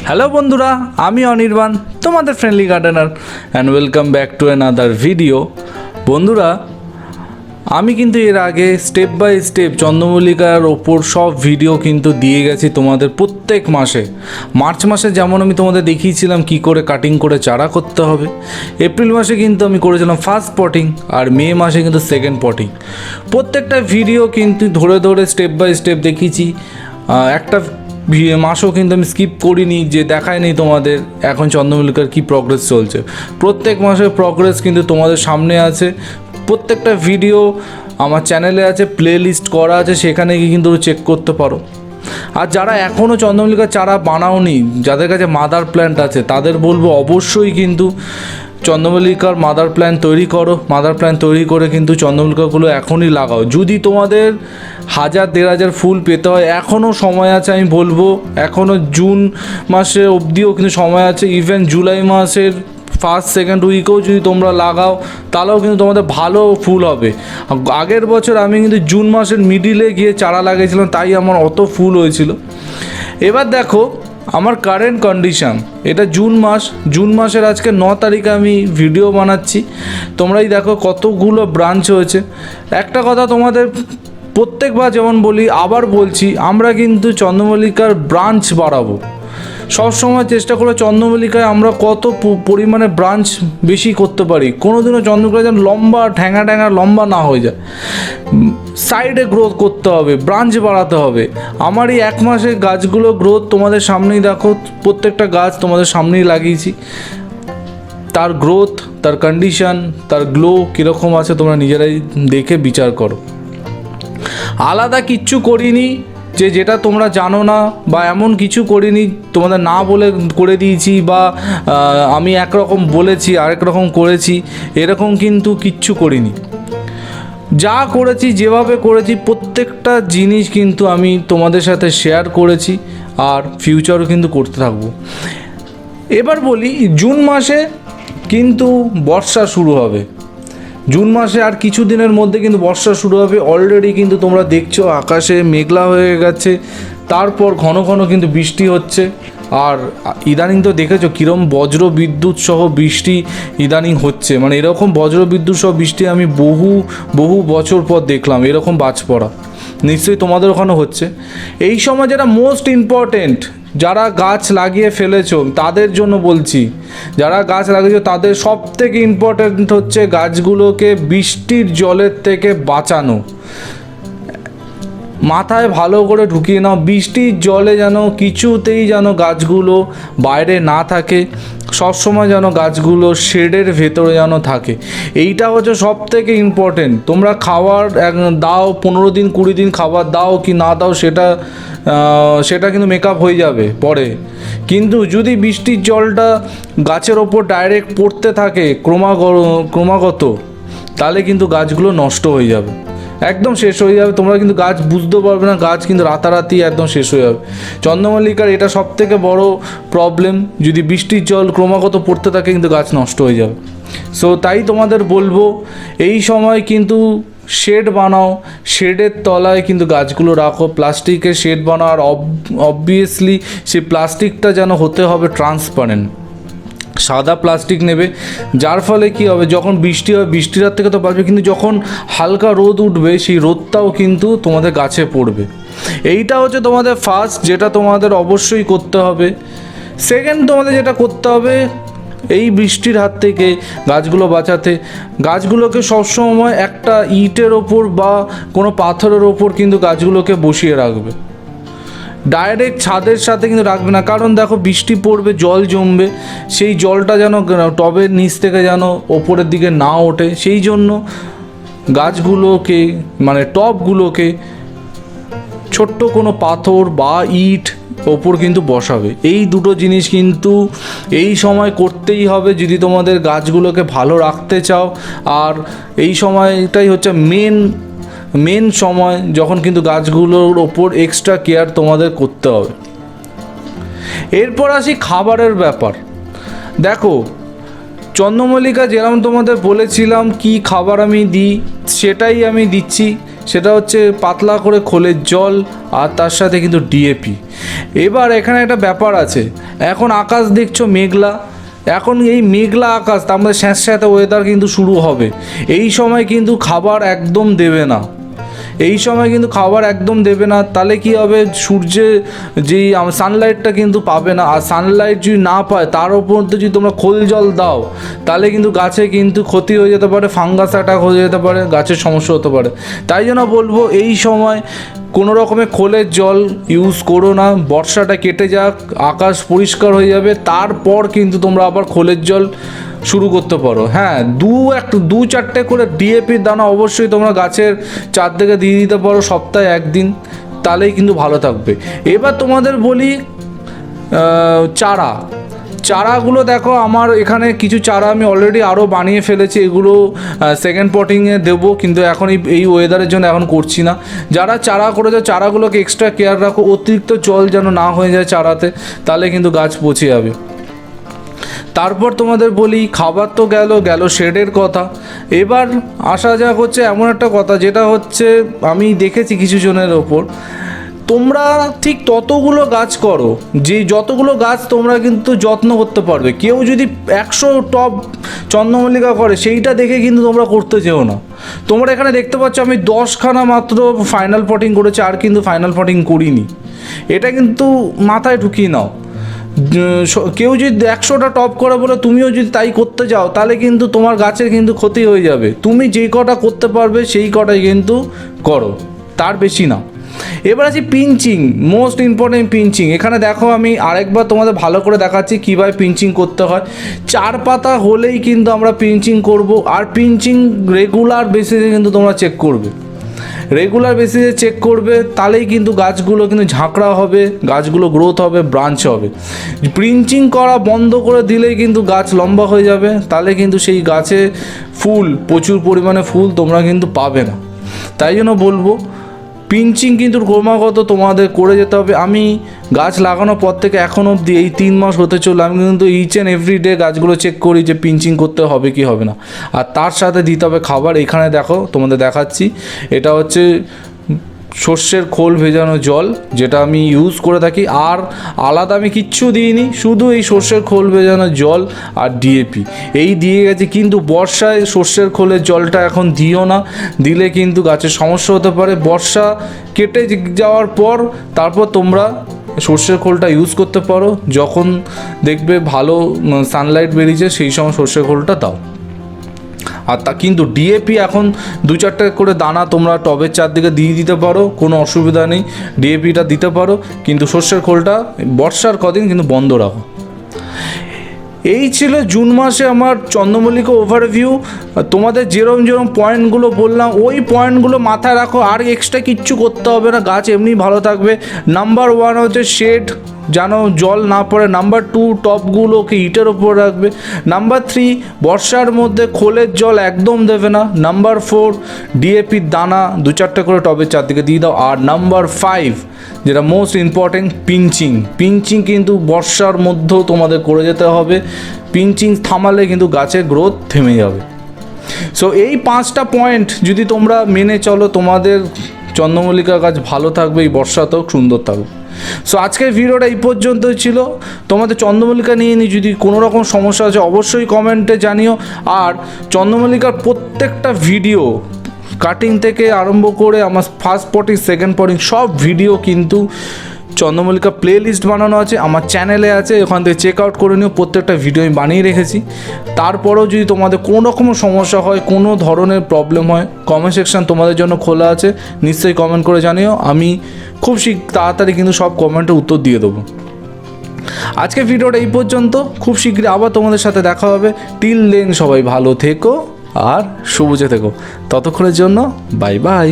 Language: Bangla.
হ্যালো বন্ধুরা, আমি অনির্বাণ, তোমাদের friendly gardener and welcome back to another video. বন্ধুরা, আমি কিন্তু এর আগে স্টেপ বাই স্টেপ চন্দ্রমল্লিকার ওপর সব ভিডিও কিন্তু দিয়ে গেছি তোমাদের প্রত্যেক মাসে। মার্চ মাসে যেমন আমি তোমাদের দেখিয়েছিলাম কি করে কাটিং করে চারা করতে হবে, এপ্রিল মাসে কিন্তু আমি করেছিলাম ফার্স্ট পটিং, আর মে মাসে কিন্তু সেকেন্ড পটিং। প্রত্যেকটা ভিডিও কিন্তু ধরে ধরে স্টেপ বাই স্টেপ দেখিয়েছি। একটা মাসও কিন্তু আমি স্কিপ করিনি যে দেখায়নি তোমাদের এখন চন্দ্রমল্লিকার কী প্রগ্রেস চলছে। প্রত্যেক মাসের প্রগ্রেস কিন্তু তোমাদের সামনে আছে। প্রত্যেকটা ভিডিও আমার চ্যানেলে আছে, প্লে লিস্ট করা আছে, সেখানে গিয়ে কিন্তু চেক করতে পারো। আর যারা এখনও চন্দ্রমল্লিকার চারা বানাওনি, যাদের কাছে মাদার প্ল্যান্ট আছে, তাদের বলবো অবশ্যই কিন্তু চন্দ্রমল্লিকার মাদার প্ল্যান্ট তৈরি করো। মাদার প্ল্যান্ট তৈরি করে কিন্তু চন্দ্রমল্লিকাগুলো এখনই লাগাও। যদি তোমাদের 1000-1500 ফুল পেতে হয়, এখনও সময় আছে। আমি বলবো এখনও জুন মাসে অবধিও কিন্তু সময় আছে। ইভেন জুলাই মাসের ফার্স্ট সেকেন্ড উইকেও যদি তোমরা লাগাও, তাহলেও কিন্তু তোমাদের ভালো ফুল হবে। আগের বছর আমি কিন্তু জুন মাসের মিডিলে গিয়ে চারা লাগিয়েছিলাম, তাই আমার অত ফুল হয়েছিল। এবার দেখো আমার কারেন্ট কন্ডিশান, এটা জুন মাসের আজকে 9 তারিখে আমি ভিডিও বানাচ্ছি। তোমরাই দেখো কতগুলো ব্রাঞ্চ হয়েছে। একটা কথা তোমাদের প্রত্যেকবার যেমন বলি, আবার বলছি, আমরা কিন্তু চন্দ্রমল্লিকার ব্রাঞ্চ বাড়াবো। সবসময় চেষ্টা করে চন্দ্রমল্লিকায় আমরা কত পরিমাণে ব্রাঞ্চ বেশি করতে পারি। কোনোদিনও চন্দ্রমল্লিকা যেন লম্বা ঠ্যাঙা লম্বা না হয়ে যায়। সাইডে গ্রোথ করতে হবে, ব্রাঞ্চ বাড়াতে হবে। আমার এই 1 মাসের গাছগুলো গ্রোথ তোমাদের সামনেই দেখো। প্রত্যেকটা গাছ তোমাদের সামনেই লাগিয়েছি। তার গ্রোথ, তার কন্ডিশান, তার গ্লো কীরকম আছে তোমরা নিজেরাই দেখে বিচার করো। আলাদা কিচ্ছু করিনি যেটা তোমরা জানো না, বা এমন কিছু করিনি তোমাদের না বলে করে দিয়েছি, বা আমি একরকম বলেছি আরেক রকম করেছি, এরকম কিন্তু কিচ্ছু করিনি। যা করেছি, যেভাবে করেছি, প্রত্যেকটা জিনিস কিন্তু আমি তোমাদের সাথে শেয়ার করেছি, আর ফিউচারও কিন্তু করতে থাকবো। এবার বলি, জুন মাসে কিন্তু বর্ষা শুরু হবে। জুন মাসে আর কিছু দিনের মধ্যে কিন্তু বর্ষা শুরু হবে। অলরেডি কিন্তু তোমরা দেখছো আকাশে মেঘলা হয়ে গেছে, তারপর ঘন ঘন কিন্তু বৃষ্টি হচ্ছে। আর ইদানিং তো দেখেছো কীরকম বজ্র বিদ্যুৎ সহ বৃষ্টি ইদানিং হচ্ছে। মানে এরকম বজ্র বিদ্যুৎ সহ বৃষ্টি আমি বহু বছর পর দেখলাম, এরকম বাজ পড়া। নিশ্চয়ই তোমাদের ওখানে হচ্ছে। এই সময় যেটা মোস্ট ইম্পর্টেন্ট, যারা গাছ লাগিয়ে ফেলেছো তাদের জন্য বলছি, যারা গাছ লাগিয়েছো তাদের সব থেকে ইম্পর্টেন্ট হচ্ছে গাছগুলোকে বৃষ্টির জলের থেকে বাঁচানো। মাথায় ভালো করে ঢুকিয়ে নাও, বৃষ্টির জলে যেন কিছুতেই যেন গাছগুলো বাইরে না থাকে, সবসময় যেন গাছগুলো শেডের ভেতরে যেন থাকে। এইটা হচ্ছে সব থেকে ইম্পর্টেন্ট। তোমরা খাবার দাও, 15 দিন 20 দিন খাবার দাও কি না দাও, সেটা কিন্তু মেকআপ হয়ে যাবে পরে। কিন্তু যদি বৃষ্টির জলটা গাছের ওপর ডাইরেক্ট পড়তে থাকে ক্রমাগত, তাহলে কিন্তু গাছগুলো নষ্ট হয়ে যাবে, একদম শেষ হয়ে যাবে। তোমরা কিন্তু গাছ বুঝতে পারবে না, গাছ কিন্তু রাতারাতি একদম শেষ হয়ে যাবে। চন্দ্রমল্লিকার এটা সব থেকে বড় প্রবলেম, যদি বৃষ্টির জল ক্রমাগত পড়তে থাকে কিন্তু গাছ নষ্ট হয়ে যাবে। সো তাই তোমাদের বলবো, এই সময় কিন্তু শেড বানাও, শেডের তলায় কিন্তু গাছগুলো রাখো। প্লাস্টিকের শেড বানাও, আর অবভিয়াসলি সেই প্লাস্টিকটা যেন হতে হবে ট্রান্সপারেন্ট, সাদা প্লাস্টিক নেবে। যার ফলে কি হবে, যখন বৃষ্টি হয় বৃষ্টির হাত থেকে তো বাঁচবে, কিন্তু যখন হালকা রোদ উঠবে সেই রোদটাও কিন্তু তোমাদের গাছে পড়বে। এইটা হচ্ছে তোমাদের ফার্স্ট, যেটা তোমাদের অবশ্যই করতে হবে। সেকেন্ড, তোমাদের যেটা করতে হবে, এই বৃষ্টির হাত থেকে গাছগুলো বাঁচাতে, গাছগুলোকে সবসময় একটা ইটের ওপর বা কোনো পাথরের ওপর কিন্তু গাছগুলোকে বসিয়ে রাখবে। ডাইরেক্ট ছাদের সাথে কিন্তু রাখবে না, কারণ দেখো বৃষ্টি পড়বে, জল জমবে, সেই জলটা যেন টবের নিচ থেকে যেন ওপরের দিকে না ওঠে। সেই জন্য গাছগুলোকে মানে টবগুলোকে ছোট্ট কোনো পাথর বা ইট ওপর কিন্তু বসাবে। এই দুটো জিনিস কিন্তু এই সময় করতেই হবে যদি তোমাদের গাছগুলোকে ভালো রাখতে চাও। আর এই সময়টাই হচ্ছে মেন সময়, যখন কিন্তু গাছগুলোর ওপর এক্সট্রা কেয়ার তোমাদের করতে হবে। এরপর আসি খাবারের ব্যাপার। দেখো চন্দ্রমল্লিকা যেরকম তোমাদের বলেছিলাম কি খাবার আমি দিই, সেটাই আমি দিচ্ছি। সেটা হচ্ছে পাতলা করে খোলের জল, আর তার সাথে কিন্তু ডিএপি। এবার এখানে একটা ব্যাপার আছে, এখন আকাশ দেখছো মেঘলা, এখন এই মেঘলা আকাশ তার মধ্যে স্যাঁতস্যাঁতে ওয়েদার কিন্তু শুরু হবে। এই সময় কিন্তু খাবার একদম দেবে না, এই সময় কিন্তু খাবার একদম দেবে না। তাহলে কি হবে, সূর্যের যেই সানলাইটটা কিন্তু পাবে না, আর সানলাইট যদি না পায় তার উপর যদি তোমরা খোল জল দাও তাহলে কিন্তু গাছে কিন্তু ক্ষতি হয়ে যেতে পারে, ফাঙ্গাস অ্যাটাক হয়ে যেতে পারে, গাছের সমস্যা হতে পারে। তাই জন্য বলবো এই সময় কোনো রকমের খোলের জল ইউজ করো না। বর্ষাটা কেটে যাক, আকাশ পরিষ্কার হয়ে যাবে, তারপর কিন্তু তোমরা আবার খোলের জল শুরু করতে পারো। হ্যাঁ, দু চারটে করে ডিএপির দানা অবশ্যই তোমরা গাছের চারদিকে দিয়ে দিতে পারো সপ্তাহে একদিন, তাহলেই কিন্তু ভালো থাকবে। এবার তোমাদের বলি চারাগুলো দেখো, আমার এখানে কিছু চারা আমি অলরেডি আরও বানিয়ে ফেলেছি, এগুলো সেকেন্ড পটিংয়ে দেবো, কিন্তু এখন এই ওয়েদারের জন্য এখন করছি না। যারা চারা করেছে চারাগুলোকে এক্সট্রা কেয়ার রাখো, অতিরিক্ত জল যেন না হয়ে যায় চারাতে, তাহলে কিন্তু গাছ পচে যাবে। তারপর তোমাদের বলি খাবার তো গেল শেডের কথা। এবার আসা যাক হচ্ছে এমন একটা কথা, যেটা হচ্ছে আমি দেখেছি কিছু জনের ওপর, তোমরা ঠিক ততগুলো গাছ করো যে যতগুলো গাছ তোমরা কিন্তু যত্ন করতে পারবে। কেউ যদি 100 টব চন্দ্রমল্লিকা করে সেইটা দেখে কিন্তু তোমরা করতে যেও না। তোমরা এখানে দেখতে পাচ্ছ আমি 10খানা মাত্র ফাইনাল পটিং করেছি, আর কিন্তু ফাইনাল পটিং করিনি। এটা কিন্তু মাথায় ঢুকিয়ে নাও। কেউ যদি 100টা টপ করে বলে তুমিও যদি তাই করতে যাও তাহলে কিন্তু তোমার গাছের কিন্তু ক্ষতি হয়ে যাবে। তুমি যেই কটা করতে পারবে সেই কটাই কিন্তু করো, তার বেশি না। এবার আছে পিঞ্চিং, মোস্ট ইম্পর্টেন্ট পিঞ্চিং। এখানে দেখো আমি আরেকবার তোমাদের ভালো করে দেখাচ্ছি কীভাবে পিঞ্চিং করতে হয়। 4 পাতা হলেই কিন্তু আমরা পিঞ্চিং করব, আর পিঞ্চিং রেগুলার বেসিসে কিন্তু তোমরা চেক করবে, রেগুলার বেসিসে চেক করবে, তাহলেই কিন্তু গাছগুলো কিন্তু ঝাঁকড়া হবে, গাছগুলো গ্রোথ হবে, ব্রাঞ্চ হবে। পিঞ্চিং করা বন্ধ করে দিলেই কিন্তু গাছ লম্বা হয়ে যাবে, তাহলে কিন্তু সেই গাছে প্রচুর পরিমাণে ফুল তোমরা কিন্তু পাবে না। তাই জন্য বলবো পিঞ্চিং কিন্তু ক্রমাগত তোমাদের করে যেতে হবে। আমি গাছ লাগানোর পর থেকে এখন অবধি এই 3 মাস হতে চললো, আমি কিন্তু ইচ অ্যান্ড এভরি ডে গাছগুলো চেক করি যে পিঞ্চিং করতে হবে কি হবে না, আর তার সাথে দিতে হবে খাবার। এখানে দেখো তোমাদের দেখাচ্ছি, এটা হচ্ছে সর্ষের খোল ভেজানো জল, যেটা আমি ইউজ করে থাকি, আর আলাদা আমি কিচ্ছু দিইনি, শুধু এই সর্ষের খোল ভেজানো জল আর ডিএপি এই দিয়ে গেছি। কিন্তু বর্ষায় সর্ষের খোলের জলটা এখন দিও না, দিলে কিন্তু গাছের সমস্যা হতে পারে। বর্ষা কেটে যাওয়ার পর তারপর তোমরা সর্ষের খোলটা ইউজ করতে পারো, যখন দেখবে ভালো সানলাইট বেরিয়েছে সেই সময় সর্ষের খোলটা দাও। আর তা কিন্তু ডিএপি এখন 2-4টা করে দানা তোমরা টবের চারদিকে দিয়ে দিতে পারো, কোনো অসুবিধা নেই, ডিএপিটা দিতে পারো, কিন্তু সর্ষের খোলটা বর্ষার কদিন কিন্তু বন্ধ রাখো। এই ছিল জুন মাসে আমার চন্দ্রমল্লিকা ওভারভিউ। তোমাদের যেরম পয়েন্টগুলো বললাম ওই পয়েন্টগুলো মাথায় রাখো, আর এক্সট্রা কিচ্ছু করতে হবে না, গাছ এমনি ভালো থাকবে। নাম্বার 1 হচ্ছে শেড, যেন জল না পড়ে। নাম্বার 2 টপগুলোকে ইটের ওপর রাখবে। নাম্বার 3 বর্ষার মধ্যে খোলের জল একদম দেবে না। নাম্বার 4 ডিএপির দানা 2-4টে করে টবের চারদিকে দিয়ে দাও। আর নাম্বার 5 যেটা মোস্ট ইম্পর্টেন্ট, পিঞ্চিং কিন্তু বর্ষার মধ্যেও তোমাদের করে যেতে হবে। পিঞ্চিং থামালে কিন্তু গাছের গ্রোথ থেমে যাবে। সো এই 5টা পয়েন্ট যদি তোমরা মেনে চলো, তোমাদের চন্দ্রমল্লিকা গাছ ভালো থাকবে, এই বর্ষাতেও সুন্দর থাকবে। সো আজকের ভিডিওটা এই পর্যন্তই ছিল। তোমাদের চন্দ্রমল্লিকা নিয়ে যদি কোনো রকম সমস্যা আছে অবশ্যই কমেন্টে জানিও। আর চন্দ্রমল্লিকার প্রত্যেকটা ভিডিও কাটিং থেকে আরম্ভ করে আমার ফার্স্ট পটিং সেকেন্ড পটিং সব ভিডিও কিন্তু চন্দ্রমল্লিকা প্লে লিস্ট বানানো আছে, আমার চ্যানেলে আছে, ওখান থেকে চেক আউট করে নিও। প্রত্যেকটা ভিডিও আমি বানিয়ে রেখেছি। তারপরেও যদি তোমাদের কোনো রকম সমস্যা হয়, কোনো ধরনের প্রবলেম হয়, কমেন্ট সেকশন তোমাদের জন্য খোলা আছে, নিশ্চয়ই কমেন্ট করে জানিও। আমি খুব তাড়াতাড়ি কিন্তু সব কমেন্টের উত্তর দিয়ে দেবো। আজকে ভিডিওটা এই পর্যন্ত, খুব শীঘ্রই আবার তোমাদের সাথে দেখা হবে। টিল দেন সবাই ভালো থেকো আর সবুজে থেকো। ততক্ষণের জন্য বাই বাই।